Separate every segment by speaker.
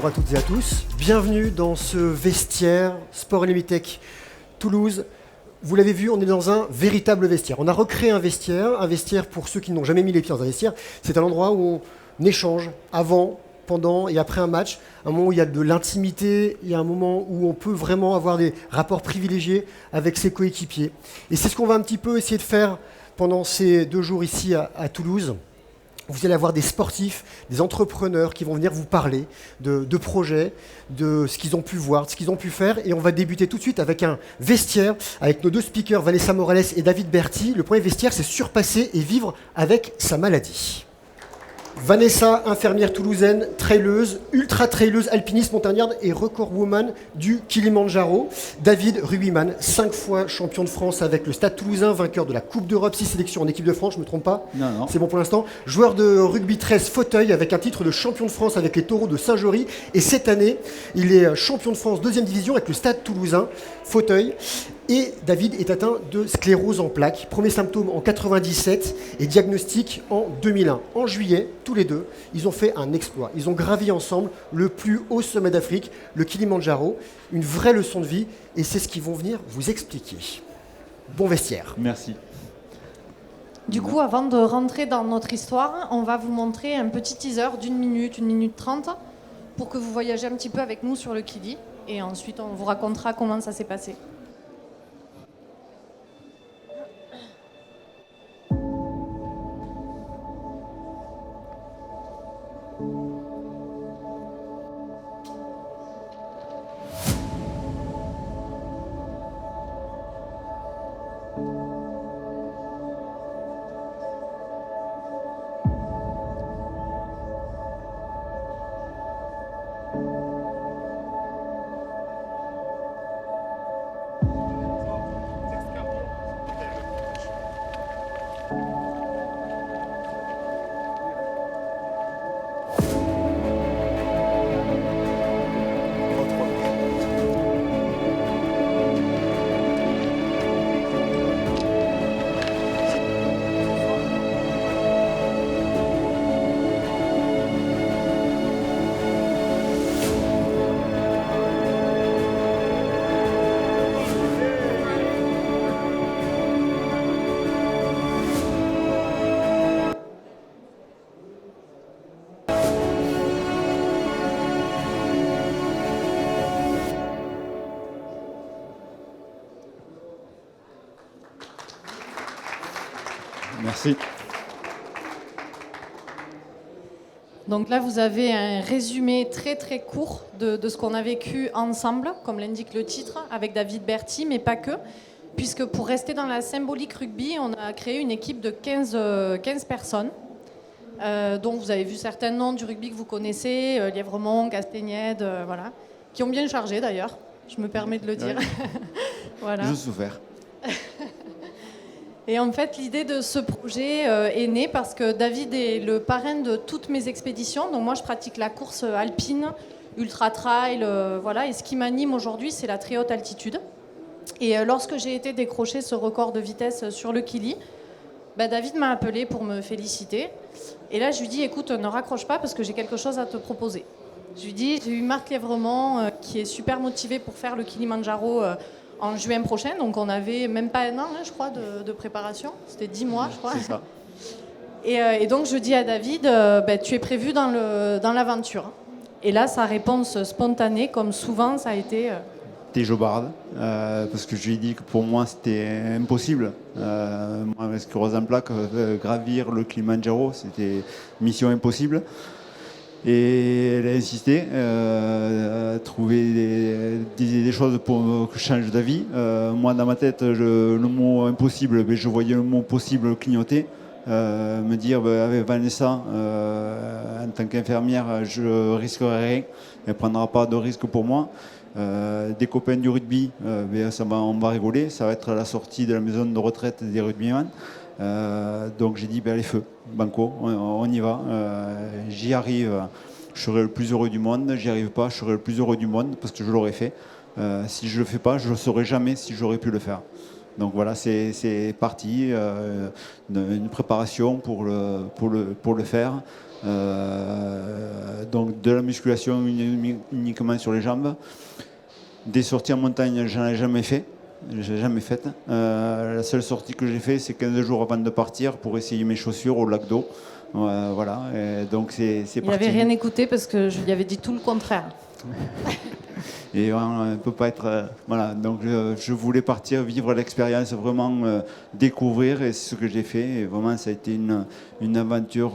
Speaker 1: Bonjour à toutes et à tous. Bienvenue dans ce vestiaire Sport Elite Tech Toulouse. Vous l'avez vu, on est dans un véritable vestiaire. On a recréé un vestiaire pour ceux qui n'ont jamais mis les pieds dans un vestiaire. C'est un endroit où on échange avant, pendant et après un match. Un moment où il y a de l'intimité, il y a un moment où on peut vraiment avoir des rapports privilégiés avec ses coéquipiers. Et c'est ce qu'on va un petit peu essayer de faire pendant ces 2 jours ici à Toulouse. Vous allez avoir des sportifs, des entrepreneurs qui vont venir vous parler de projets, de ce qu'ils ont pu voir, de ce qu'ils ont pu faire. Et on va débuter tout de suite avec un vestiaire, avec nos 2 speakers, Vanessa Morales et David Berti. Le premier vestiaire, c'est surpasser et vivre avec sa maladie. Vanessa, infirmière toulousaine, traileuse, ultra-traileuse, alpiniste montagnarde et record woman du Kilimandjaro. David rugbyman, 5 fois champion de France avec le Stade Toulousain, vainqueur de la Coupe d'Europe, 6 sélections en équipe de France, je ne me trompe pas?
Speaker 2: Non.
Speaker 1: C'est bon pour l'instant. Joueur de rugby 13 fauteuil avec un titre de champion de France avec les Taureaux de Saint-Jory. Et cette année, il est champion de France 2e division avec le Stade Toulousain, fauteuil. Et David est atteint de sclérose en plaques. Premier symptôme en 97 et diagnostic en 2001. En juillet, tous les deux, ils ont fait un exploit. Ils ont gravi ensemble le plus haut sommet d'Afrique, le Kilimandjaro. Une vraie leçon de vie et c'est ce qu'ils vont venir vous expliquer. Bon vestiaire.
Speaker 2: Merci.
Speaker 3: Du coup, avant de rentrer dans notre histoire, on va vous montrer un petit teaser d'1 minute, 1 minute 30, pour que vous voyagez un petit peu avec nous sur le Kili. Et ensuite, on vous racontera comment ça s'est passé.
Speaker 2: Merci.
Speaker 3: Donc là, vous avez un résumé très très court de ce qu'on a vécu ensemble, comme l'indique le titre, avec David Berti, mais pas que, puisque pour rester dans la symbolique rugby, on a créé une équipe de 15 personnes, dont vous avez vu certains noms du rugby que vous connaissez, Lièvremont, Castagnède, voilà, qui ont bien chargé d'ailleurs, je me permets de le dire.
Speaker 2: Oui.
Speaker 3: Voilà.
Speaker 2: Je souffert.
Speaker 3: Et en fait, l'idée de ce projet est née parce que David est le parrain de toutes mes expéditions. Donc moi, je pratique la course alpine, ultra-trail, voilà. Et ce qui m'anime aujourd'hui, c'est la très haute altitude. Et lorsque j'ai été décrocher ce record de vitesse sur le Kili, David m'a appelé pour me féliciter. Et là, je lui dis, écoute, ne raccroche pas parce que j'ai quelque chose à te proposer. Je lui dis, j'ai eu Marc Lièvremont qui est super motivé pour faire le Kilimandjaro en juin prochain, donc on avait même pas 1 an, je crois, de préparation. C'était 10 mois, je crois.
Speaker 2: C'est ça.
Speaker 3: Et donc je dis à David, tu es prévu dans l'aventure. Et là, sa réponse spontanée, comme souvent, ça a été...
Speaker 2: T'es jobarde, parce que je lui ai dit que pour moi c'était impossible. Moi, avec sclérose en plaques, gravir le Kilimandjaro, c'était mission impossible. Et elle a insisté, trouver des choses pour que je change d'avis. Moi, dans ma tête, le mot impossible, je voyais le mot possible clignoter. Me dire, avec Vanessa, en tant qu'infirmière, je risquerai rien. Elle ne prendra pas de risque pour moi. Des copains du rugby, on va rigoler. Ça va être la sortie de la maison de retraite des rugbyman. Donc j'ai dit, allez, feu, banco, on y va. J'y arrive, je serai le plus heureux du monde. J'y arrive pas, je serai le plus heureux du monde parce que je l'aurais fait. Si je le fais pas, je ne saurais jamais si j'aurais pu le faire. Donc voilà, c'est parti, une préparation pour le faire. Donc de la musculation uniquement sur les jambes. Des sorties en montagne, j'en ai jamais fait. J'ai jamais faite. La seule sortie que j'ai faite, c'est 15 jours avant de partir pour essayer mes chaussures au lac d'eau. Voilà. Et donc c'est
Speaker 3: Il
Speaker 2: parti.
Speaker 3: n'avait rien écouté parce que je lui avais dit tout le contraire.
Speaker 2: Et on ne peut pas être. Voilà. Donc je voulais partir, vivre l'expérience, vraiment découvrir. Et c'est ce que j'ai fait. Et vraiment, ça a été une aventure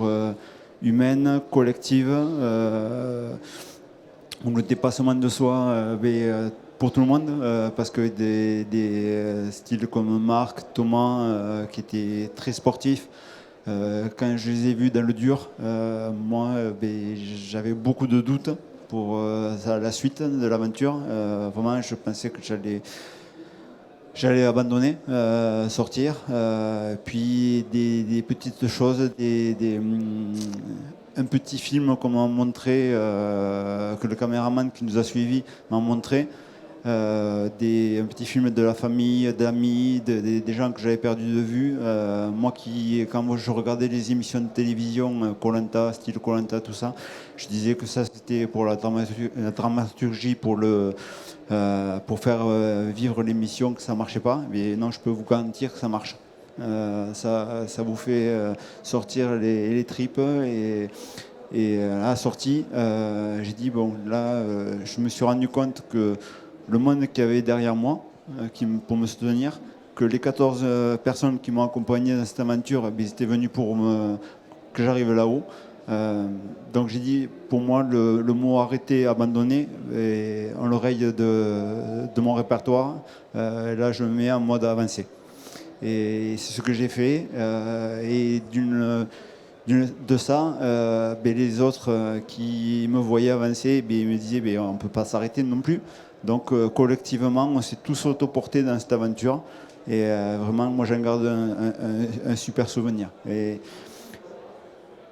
Speaker 2: humaine, collective. Où le dépassement de soi, pour tout le monde, parce que des styles comme Marc, Thomas, qui étaient très sportifs, quand je les ai vus dans le dur, moi, j'avais beaucoup de doutes pour la suite de l'aventure. Vraiment, je pensais que j'allais abandonner, sortir. Puis des petites choses, un petit film qu'on m'a montré, que le caméraman qui nous a suivis m'a montré. Un petit film de la famille, d'amis, des gens que j'avais perdu de vue. Moi, quand je regardais les émissions de télévision, koh style koh tout ça, je disais que ça c'était pour la dramaturgie, pour faire vivre l'émission, que ça marchait pas. Mais non, je peux vous garantir que ça marche. Ça vous fait sortir les tripes et à la sortie, j'ai dit bon là, je me suis rendu compte que le monde qu'il y avait derrière moi, pour me soutenir, que les 14 personnes qui m'ont accompagné dans cette aventure, ils étaient venus pour que j'arrive là-haut. Donc j'ai dit, pour moi, le mot arrêter, abandonner, est en l'oreille de mon répertoire. Là, je me mets en mode avancé. Et c'est ce que j'ai fait. Et de ça, les autres qui me voyaient avancer, ils me disaient on ne peut pas s'arrêter non plus. Donc collectivement, on s'est tous autoportés dans cette aventure. Et vraiment, moi j'en garde un super souvenir. Et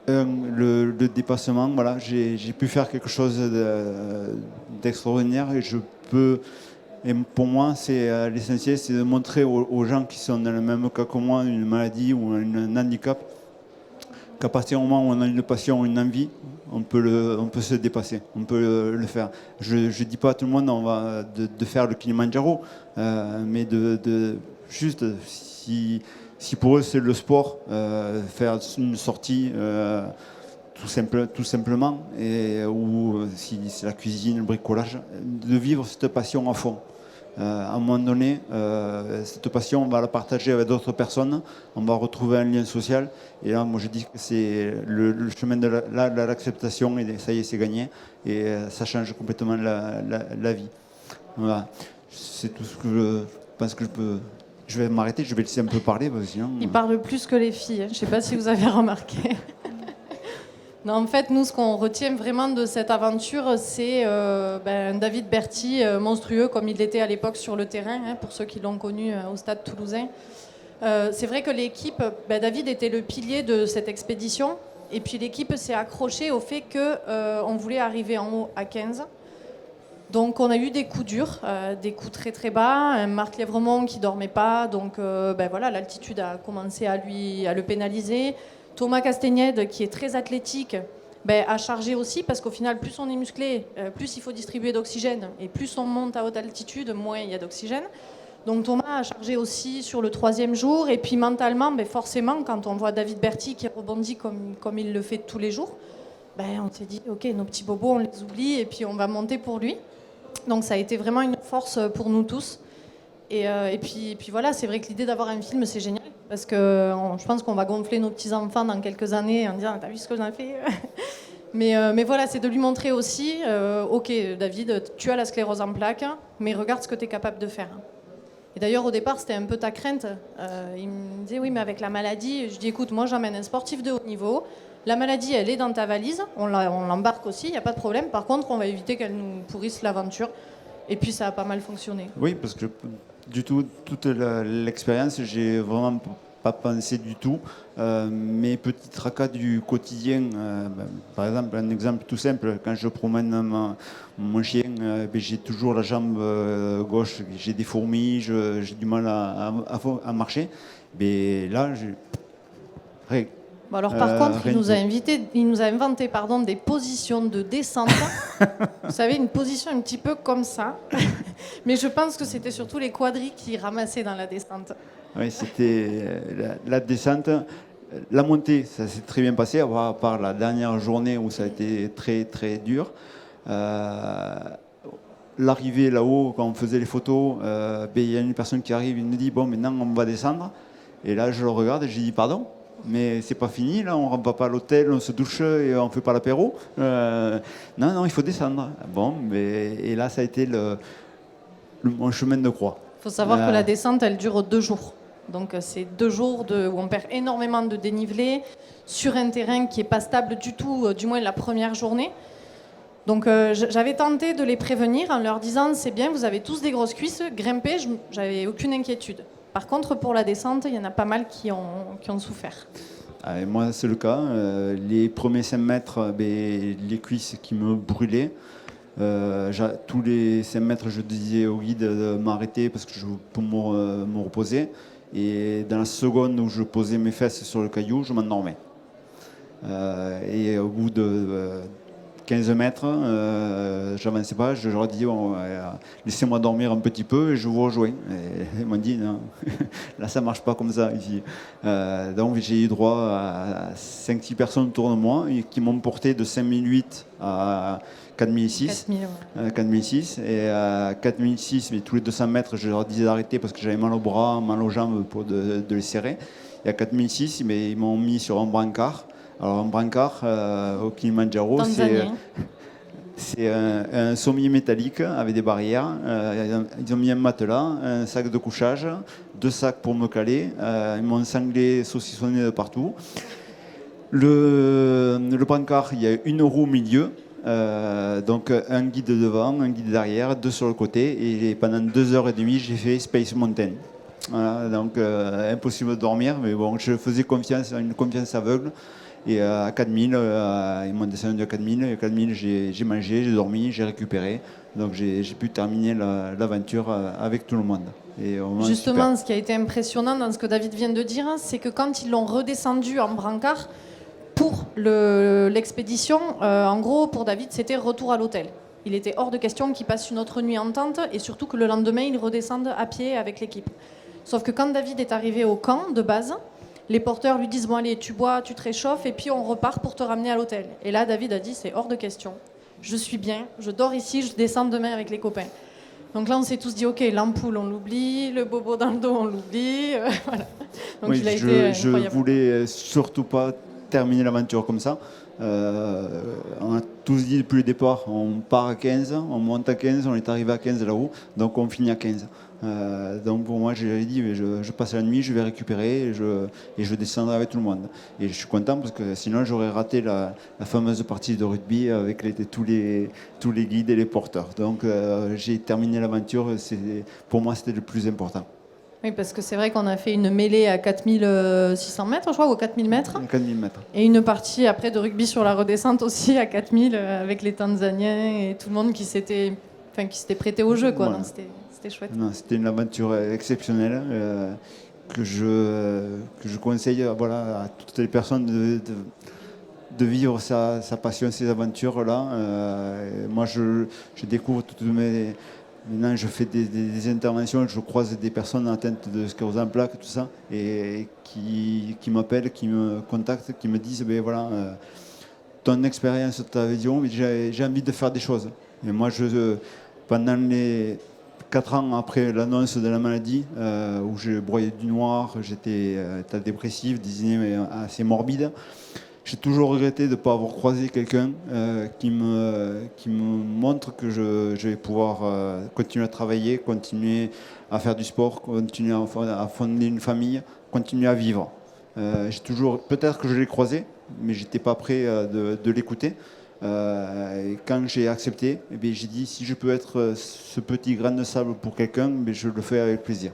Speaker 2: le dépassement, voilà, j'ai pu faire quelque chose d'extraordinaire et je peux. Et pour moi, c'est l'essentiel, c'est de montrer aux gens qui sont dans le même cas que moi, une maladie ou un handicap, qu'à partir du moment où on a une passion, une envie, on peut se dépasser, on peut le faire. Je ne dis pas à tout le monde de faire le Kilimanjaro, mais juste, si pour eux c'est le sport, faire une sortie tout simplement, ou si c'est la cuisine, le bricolage, de vivre cette passion à fond. À un moment donné, cette passion, on va la partager avec d'autres personnes, on va retrouver un lien social. Et là, moi, je dis que c'est le chemin de l'acceptation, et ça y est, c'est gagné. Et ça change complètement la vie. Voilà. C'est tout ce que je pense que je peux. Je vais m'arrêter, je vais laisser un peu parler, parce que sinon.
Speaker 3: Il parle plus que les filles, je ne sais pas si vous avez remarqué. Non, en fait, nous, ce qu'on retient vraiment de cette aventure, c'est David Berty, monstrueux comme il était à l'époque sur le terrain, pour ceux qui l'ont connu au Stade Toulousain. C'est vrai que l'équipe, David était le pilier de cette expédition, et puis l'équipe s'est accrochée au fait qu'on voulait arriver en haut à 15. Donc on a eu des coups durs, des coups très très bas, un Marc Lièvremont qui ne dormait pas, donc l'altitude a commencé à le pénaliser. Thomas Castagnède, qui est très athlétique, a chargé aussi, parce qu'au final, plus on est musclé, plus il faut distribuer d'oxygène, et plus on monte à haute altitude, moins il y a d'oxygène. Donc Thomas a chargé aussi sur le 3e jour, et puis mentalement, forcément, quand on voit David Berty qui rebondit comme il le fait tous les jours, on s'est dit, ok, nos petits bobos, on les oublie, et puis on va monter pour lui. Donc ça a été vraiment une force pour nous tous. Et puis voilà, c'est vrai que l'idée d'avoir un film, c'est génial, parce que je pense qu'on va gonfler nos petits-enfants dans quelques années en disant « T'as vu ce que j'en ai fait ?» mais voilà, c'est de lui montrer aussi « Ok, David, tu as la sclérose en plaques, mais regarde ce que tu es capable de faire. » Et d'ailleurs, au départ, c'était un peu ta crainte. Il me disait « Oui, mais avec la maladie… » Je dis « Écoute, moi, j'emmène un sportif de haut niveau. La maladie, elle est dans ta valise. On l'embarque aussi, il n'y a pas de problème. Par contre, on va éviter qu'elle nous pourrisse l'aventure. » Et puis, ça a pas mal fonctionné.
Speaker 2: Oui, parce que toute l'expérience, j'ai vraiment pas pensé du tout. Mes petits tracas du quotidien, par exemple, un exemple tout simple, quand je promène mon chien, j'ai toujours la jambe gauche, j'ai des fourmis, j'ai du mal à marcher. Mais là,
Speaker 3: Bon, alors par contre, il
Speaker 2: rien
Speaker 3: nous a inventé des positions de descente. Vous savez, une position un petit peu comme ça. Mais je pense que c'était surtout les quadris qui ramassaient dans la descente.
Speaker 2: Oui, c'était la descente. La montée, ça s'est très bien passé, à part la dernière journée où ça a été très très dur. L'arrivée là-haut, quand on faisait les photos, il y a une personne qui arrive, il me dit bon, maintenant on va descendre. Et là, je le regarde et je dis pardon, mais c'est pas fini, là, on rentre pas à l'hôtel, on se douche et on fait pas l'apéro. Non, il faut descendre. Bon, et là, ça a été mon chemin de croix.
Speaker 3: Il faut savoir que la descente, elle dure 2 jours. Donc c'est 2 jours où on perd énormément de dénivelé sur un terrain qui n'est pas stable du tout, du moins la première journée. Donc j'avais tenté de les prévenir en leur disant c'est bien, vous avez tous des grosses cuisses, grimpez, j'avais aucune inquiétude. Par contre, pour la descente, il y en a pas mal qui ont souffert.
Speaker 2: Et moi, c'est le cas. Les premiers 5 mètres, les cuisses qui me brûlaient. Tous les 5 mètres, je disais au guide de m'arrêter parce que pour me reposer. Et dans la seconde où je posais mes fesses sur le caillou, je m'endormais. Et au bout de 15 mètres, j'avançais pas, je leur ai dit laissez-moi dormir un petit peu et je vous rejoins. Et ils m'ont dit non, là ça marche pas comme ça ici. Donc j'ai eu droit à 5-6 personnes autour de moi qui m'ont porté de 5008 à 4006. 4006 et à 4006, mais tous les 200 mètres, je leur disais d'arrêter parce que j'avais mal au bras, mal aux jambes pour de les serrer. Et à 4006, ils m'ont mis sur un brancard. Alors un brancard au Kilimanjaro, c'est un sommier métallique avec des barrières. Ils ont mis un matelas, un sac de couchage, 2 sacs pour me caler. Ils m'ont sanglé, saucissonné de partout. Le brancard, il y a une roue au milieu. Donc un guide devant, un guide derrière, 2 sur le côté. Et pendant 2h30, j'ai fait Space Mountain. Voilà, donc impossible de dormir, mais bon, je faisais une confiance aveugle. Et à 4000, ils m'ont descendu à 4000. Et à 4000, j'ai mangé, j'ai dormi, j'ai récupéré. Donc j'ai pu terminer l'aventure avec tout le monde. Et
Speaker 3: justement, ce qui a été impressionnant dans ce que David vient de dire, c'est que quand ils l'ont redescendu en brancard, pour l'expédition, en gros, pour David, c'était retour à l'hôtel. Il était hors de question qu'il passe une autre nuit en tente et surtout que le lendemain, il redescende à pied avec l'équipe. Sauf que quand David est arrivé au camp de base, les porteurs lui disent « Bon allez, tu bois, tu te réchauffes et puis on repart pour te ramener à l'hôtel. » Et là, David a dit « C'est hors de question. Je suis bien, je dors ici, je descends demain avec les copains. » Donc là, on s'est tous dit « Ok, l'ampoule, on l'oublie, le bobo dans le dos, on l'oublie. » Voilà. Donc
Speaker 2: oui,
Speaker 3: il a été
Speaker 2: je voulais surtout pas terminer l'aventure comme ça. On a tous dit depuis le départ, on part à 15, on monte à 15, on est arrivé à 15 là-haut, donc on finit à 15. Donc pour moi, j'ai dit, je passe la nuit, je vais récupérer et je descendrai avec tout le monde. Et je suis content parce que sinon j'aurais raté la fameuse partie de rugby avec tous les guides et les porteurs. Donc j'ai terminé l'aventure, pour moi c'était le plus important.
Speaker 3: Oui, parce que c'est vrai qu'on a fait une mêlée à 4600 mètres, je crois, ou 4000 mètres.
Speaker 2: 4000 mètres.
Speaker 3: Et une partie après de rugby sur la redescente aussi à 4000 avec les Tanzaniens et tout le monde qui s'était prêté au jeu, quoi.
Speaker 2: Voilà.
Speaker 3: Donc c'était chouette.
Speaker 2: Non, c'était une aventure exceptionnelle que je conseille à toutes les personnes de vivre sa passion, ces aventures-là. Moi, je découvre toutes mes... Maintenant, je fais des interventions, je croise des personnes atteintes de sclérose en plaques, tout ça, et qui m'appellent, qui me contactent, qui me disent ton expérience, ta vision, j'ai envie de faire des choses. Et moi, pendant les 4 ans après l'annonce de la maladie, où je broyais du noir, j'étais état dépressif, des idées assez morbides, j'ai toujours regretté de ne pas avoir croisé quelqu'un qui me montre que je vais pouvoir continuer à travailler, continuer à faire du sport, continuer à fonder une famille, continuer à vivre. Peut-être que je l'ai croisé, mais je n'étais pas prêt de l'écouter. Et quand j'ai accepté, j'ai dit si je peux être ce petit grain de sable pour quelqu'un, je le fais avec plaisir.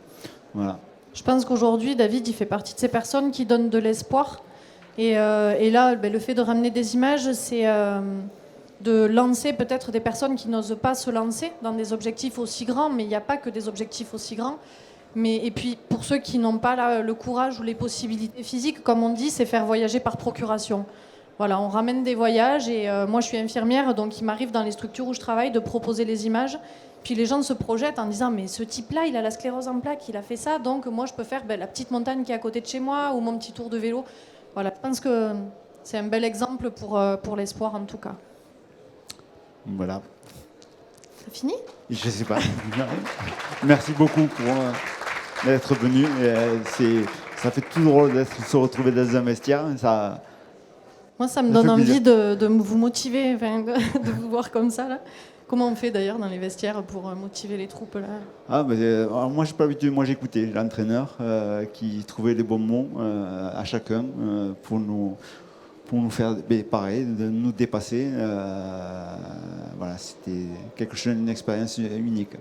Speaker 2: Voilà.
Speaker 3: Je pense qu'aujourd'hui, David, il fait partie de ces personnes qui donnent de l'espoir. Et là, le fait de ramener des images, c'est de lancer peut-être des personnes qui n'osent pas se lancer dans des objectifs aussi grands, mais il n'y a pas que des objectifs aussi grands. Et puis, pour ceux qui n'ont pas le courage ou les possibilités physiques, comme on dit, c'est faire voyager par procuration. Voilà, on ramène des voyages et moi je suis infirmière, donc il m'arrive dans les structures où je travaille de proposer les images. Puis les gens se projettent en disant mais ce type-là, il a la sclérose en plaques, il a fait ça, donc moi je peux faire la petite montagne qui est à côté de chez moi ou mon petit tour de vélo. Voilà, je pense que c'est un bel exemple pour l'espoir en tout cas.
Speaker 2: Voilà.
Speaker 3: C'est fini ?
Speaker 2: Je sais pas. Merci beaucoup pour d'être venu. Ça fait tout drôle de se retrouver dans un vestiaire.
Speaker 3: Moi, ça me donne envie de vous motiver, de vous voir comme ça. Là. Comment on fait d'ailleurs dans les vestiaires pour motiver les troupes là ?
Speaker 2: Alors moi, j'ai pas l'habitude. Moi, j'écoutais l'entraîneur qui trouvait les bons mots à chacun pour nous faire pareil, de nous dépasser. Voilà, c'était quelque chose, une expérience unique.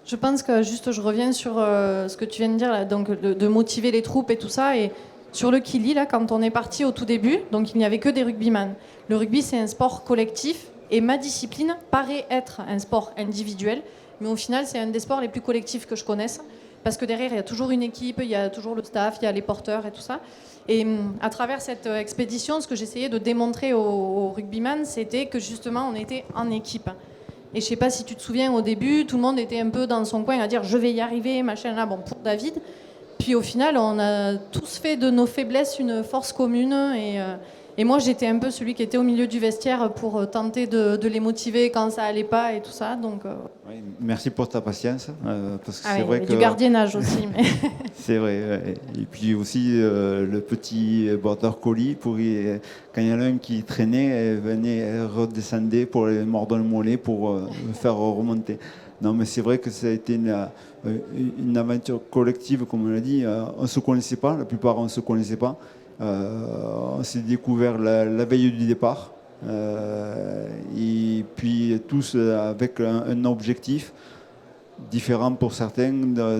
Speaker 3: Je pense que juste, je reviens sur ce que tu viens de dire, là, donc de motiver les troupes et tout ça. Et sur le Kili, là, quand on est parti au tout début, donc il n'y avait que des rugbyman. Le rugby, c'est un sport collectif et ma discipline paraît être un sport individuel, mais au final, c'est un des sports les plus collectifs que je connaisse. Parce que derrière, il y a toujours une équipe, il y a toujours le staff, il y a les porteurs et tout ça. Et à travers cette expédition, ce que j'essayais de démontrer aux rugbyman, c'était que justement, on était en équipe. Et je sais pas si tu te souviens, au début, tout le monde était un peu dans son coin à dire « je vais y arriver », machin là, bon, pour David. Puis au final, on a tous fait de nos faiblesses une force commune. Et moi, j'étais un peu celui qui était au milieu du vestiaire pour tenter de les motiver quand ça allait pas et tout ça. Donc,
Speaker 2: Oui, merci pour ta patience. Parce que c'est
Speaker 3: oui,
Speaker 2: vrai que
Speaker 3: du gardiennage aussi. Mais...
Speaker 2: c'est vrai. Et puis aussi le petit border collie, quand il y en a un qui traînait, elle venait redescendre pour les mordre le mollet pour le faire remonter. Non, mais c'est vrai que ça a été une aventure collective, comme on l'a dit. On ne se connaissait pas, la plupart on ne se connaissait pas. On s'est découvert la veille du départ. Et puis tous avec un objectif différent pour certains,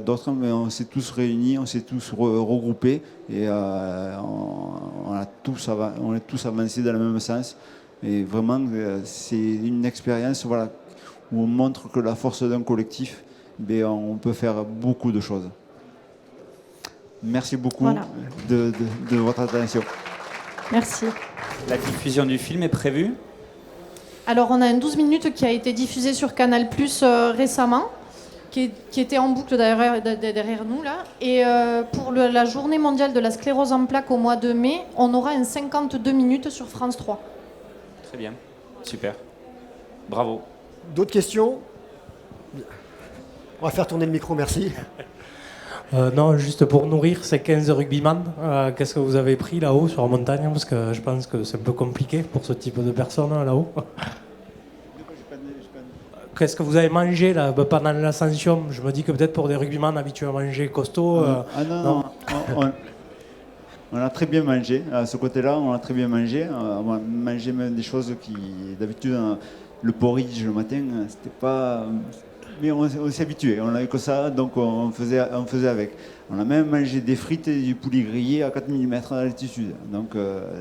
Speaker 2: d'autres, mais on s'est tous réunis, on s'est tous regroupés et on est tous avancés dans le même sens. Et vraiment, c'est une expérience où on montre que la force d'un collectif, on peut faire beaucoup de choses. Merci beaucoup de votre attention.
Speaker 3: Merci.
Speaker 4: La diffusion du film est prévue ?
Speaker 3: Alors, on a un 12 minutes qui a été diffusé sur Canal+ récemment, qui était en boucle derrière nous, là. Et pour la journée mondiale de la sclérose en plaques au mois de mai, on aura un 52 minutes sur France 3.
Speaker 4: Très bien, super. Bravo.
Speaker 1: D'autres questions ? On va faire tourner le micro, merci.
Speaker 5: Non, juste pour nourrir ces 15 rugbyman, qu'est-ce que vous avez pris là-haut sur la montagne ? Parce que je pense que c'est un peu compliqué pour ce type de personnes là-haut. Qu'est-ce que vous avez mangé là, pendant l'ascension ? Je me dis que peut-être pour des rugbyman habitués à manger costaud...
Speaker 2: non. On a très bien mangé. À ce côté-là, on a très bien mangé. On a mangé même des choses qui, d'habitude, le porridge le matin, c'était pas... Mais on s'est habitué, on n'avait que ça, donc on faisait avec. On a même mangé des frites et du poulet grillé à 4000 mètres d'altitude, donc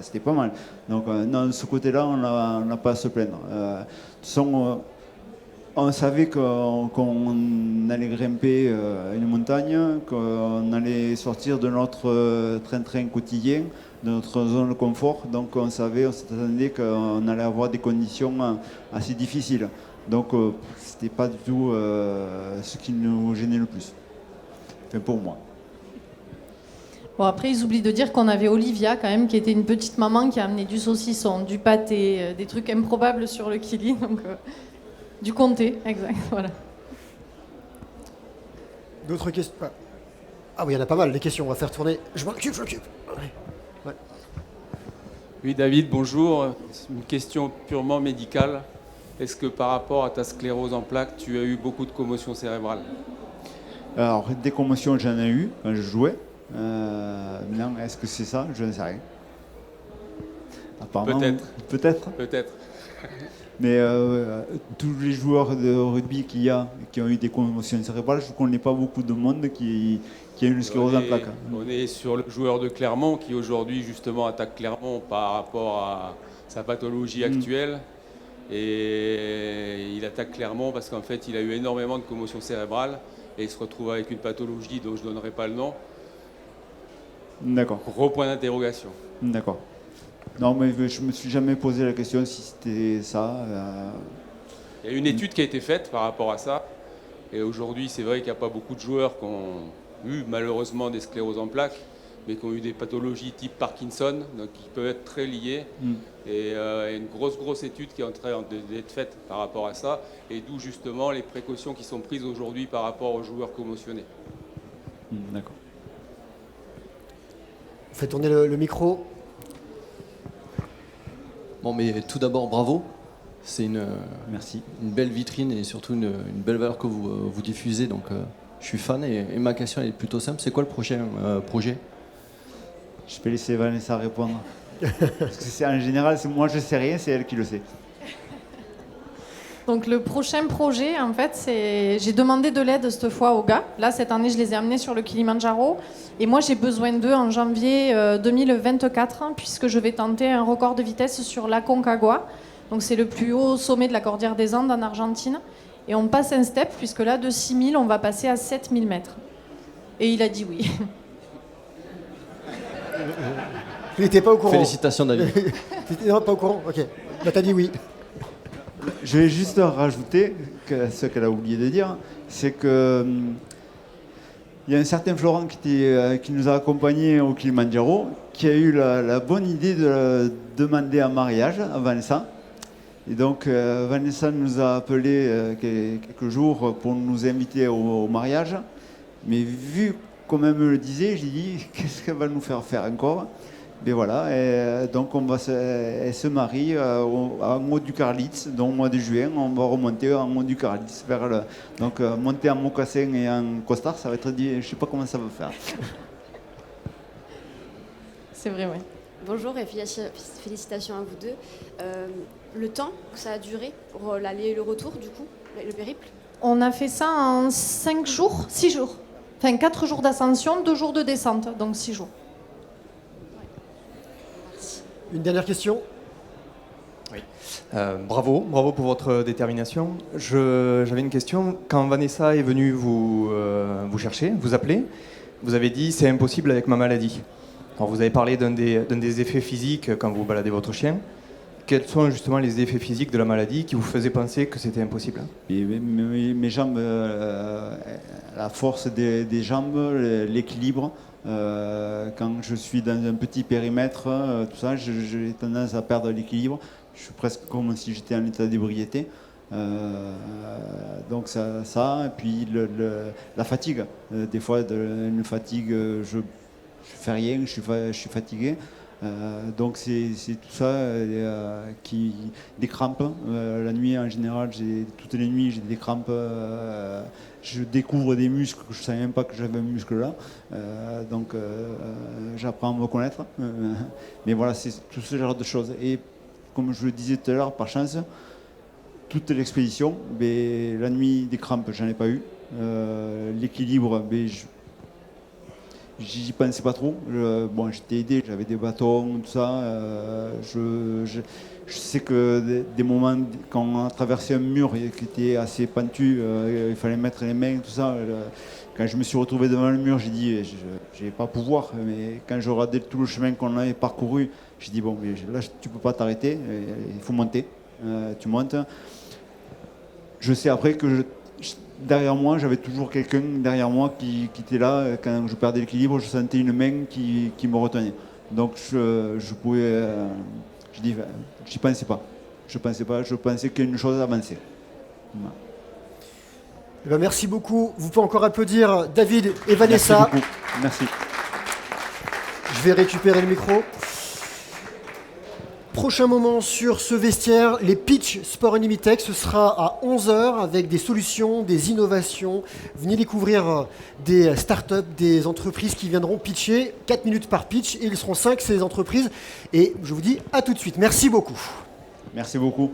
Speaker 2: c'était pas mal. Donc non, de ce côté-là, on n'a pas à se plaindre. De toute façon, on savait qu'on allait grimper une montagne, qu'on allait sortir de notre train-train quotidien, de notre zone de confort, donc on s'attendait qu'on allait avoir des conditions assez difficiles. Donc, c'était pas du tout ce qui nous gênait le plus. Enfin, pour moi.
Speaker 3: Bon, après, ils oublient de dire qu'on avait Olivia, quand même, qui était une petite maman qui a amené du saucisson, du pâté, des trucs improbables sur le Kili, donc du comté, exact, voilà.
Speaker 1: D'autres questions ? Ah oui, il y en a pas mal, les questions, on va faire tourner. Je m'en occupe. Ouais.
Speaker 6: Oui, David, bonjour. Une question purement médicale. Est-ce que par rapport à ta sclérose en plaques, tu as eu beaucoup de commotion cérébrale ?
Speaker 2: Alors, des commotions, j'en ai eu quand je jouais. Non, est-ce que c'est ça ? Je ne sais rien. Apparemment, Peut-être. Mais tous les joueurs de rugby qui ont eu des commotions cérébrales, je ne connais pas beaucoup de monde qui a eu une sclérose en plaques.
Speaker 6: On est sur le joueur de Clermont qui aujourd'hui justement attaque Clermont par rapport à sa pathologie actuelle. Et il attaque Clermont parce qu'en fait il a eu énormément de commotion cérébrale et se retrouvent avec une pathologie dont je ne donnerai pas le nom.
Speaker 2: D'accord.
Speaker 6: Gros point d'interrogation.
Speaker 2: D'accord. Non, mais je me suis jamais posé la question si c'était ça.
Speaker 6: Il y a une étude qui a été faite par rapport à ça. Et aujourd'hui, c'est vrai qu'il n'y a pas beaucoup de joueurs qui ont eu malheureusement des scléroses en plaques, mais qui ont eu des pathologies type Parkinson, donc qui peuvent être très liées. Et une grosse étude qui est en train d'être faite par rapport à ça, et d'où justement les précautions qui sont prises aujourd'hui par rapport aux joueurs commotionnés.
Speaker 2: D'accord.
Speaker 1: Faites tourner le micro.
Speaker 7: Bon, mais tout d'abord, bravo. C'est
Speaker 2: Merci.
Speaker 7: une belle vitrine et surtout une belle valeur que vous diffusez. Donc, je suis fan et ma question est plutôt simple. C'est quoi le prochain projet?
Speaker 2: Je peux laisser Vanessa répondre. Parce que en général, moi je sais rien, c'est elle qui le sait.
Speaker 3: Donc le prochain projet, en fait, j'ai demandé de l'aide cette fois aux gars. Là, cette année, je les ai amenés sur le Kilimandjaro. Et moi, j'ai besoin d'eux en janvier 2024, puisque je vais tenter un record de vitesse sur l'Aconcagua. Donc c'est le plus haut sommet de la Cordillère des Andes en Argentine. Et on passe un step, puisque là, de 6000, on va passer à 7000 mètres. Et il a dit oui.
Speaker 1: Il n'était pas au courant.
Speaker 7: Félicitations, David.
Speaker 1: Non, pas au courant. Ok. Bah, t'as dit oui.
Speaker 2: Je vais juste rajouter ce qu'elle a oublié de dire, c'est que il y a un certain Florent qui nous a accompagnés au Kilimandjaro, qui a eu la bonne idée de demander un mariage à Vanessa. Et donc Vanessa nous a appelé quelques jours pour nous inviter au mariage. Mais vu comme elle me le disait, j'ai dit qu'est-ce qu'elle va nous faire encore? Et voilà, et donc elle se marie en haut du Carlitz, donc au mois de juin, on va remonter en haut du Carlitz donc monter en mocassin et en costard, ça va être dit, je ne sais pas comment ça va faire.
Speaker 3: C'est vrai, oui.
Speaker 8: Bonjour et félicitations à vous deux. Le temps que ça a duré pour l'aller et le retour, du coup, le périple?
Speaker 3: On a fait ça en 6 jours. Enfin, 4 jours d'ascension, 2 jours de descente, donc 6 jours.
Speaker 1: Une dernière question.
Speaker 9: Bravo pour votre détermination. J'avais une question. Quand Vanessa est venue vous chercher, vous appeler, vous avez dit c'est impossible avec ma maladie. Alors vous avez parlé d'un des effets physiques quand vous baladez votre chien. Quels sont justement les effets physiques de la maladie qui vous faisaient penser que c'était impossible?
Speaker 2: Et mes jambes, la force des jambes, l'équilibre. Quand je suis dans un petit périmètre, tout ça, j'ai tendance à perdre l'équilibre. Je suis presque comme si j'étais en état d'ébriété. Donc ça, et puis la fatigue. Des fois, une fatigue, je fais rien, je suis fatigué. Donc c'est tout ça des crampes. La nuit en général, toutes les nuits j'ai des crampes. Je découvre des muscles que je ne savais même pas que j'avais un muscle là. Donc j'apprends à me connaître. Mais voilà, c'est tout ce genre de choses. Et comme je le disais tout à l'heure, par chance, toute l'expédition, la nuit des crampes, j'en ai pas eu. L'équilibre, j'y pensais pas trop. J'étais aidé, j'avais des bâtons, tout ça. Je sais que des moments, quand on a traversé un mur qui était assez pentu, il fallait mettre les mains, tout ça. Quand je me suis retrouvé devant le mur, j'ai dit, je vais pas pouvoir. Mais quand je regardais tout le chemin qu'on avait parcouru, j'ai dit, bon, mais là, tu peux pas t'arrêter, il faut monter. Tu montes. Je sais après que derrière moi, j'avais toujours quelqu'un derrière moi qui était là. Quand je perdais l'équilibre, je sentais une main qui me retenait. Donc je pouvais... je dis, j'y pensais pas. Je pensais qu'une chose avançait. Voilà.
Speaker 1: Eh ben, merci beaucoup. Vous pouvez encore applaudir David et Vanessa.
Speaker 2: Merci beaucoup. Merci.
Speaker 1: Je vais récupérer le micro. Prochain moment sur ce vestiaire, les pitchs Sport Unlimited, ce sera à 11h avec des solutions, des innovations. Venez découvrir des startups, des entreprises qui viendront pitcher 4 minutes par pitch et ils seront 5 ces entreprises. Et je vous dis à tout de suite. Merci beaucoup.
Speaker 2: Merci beaucoup.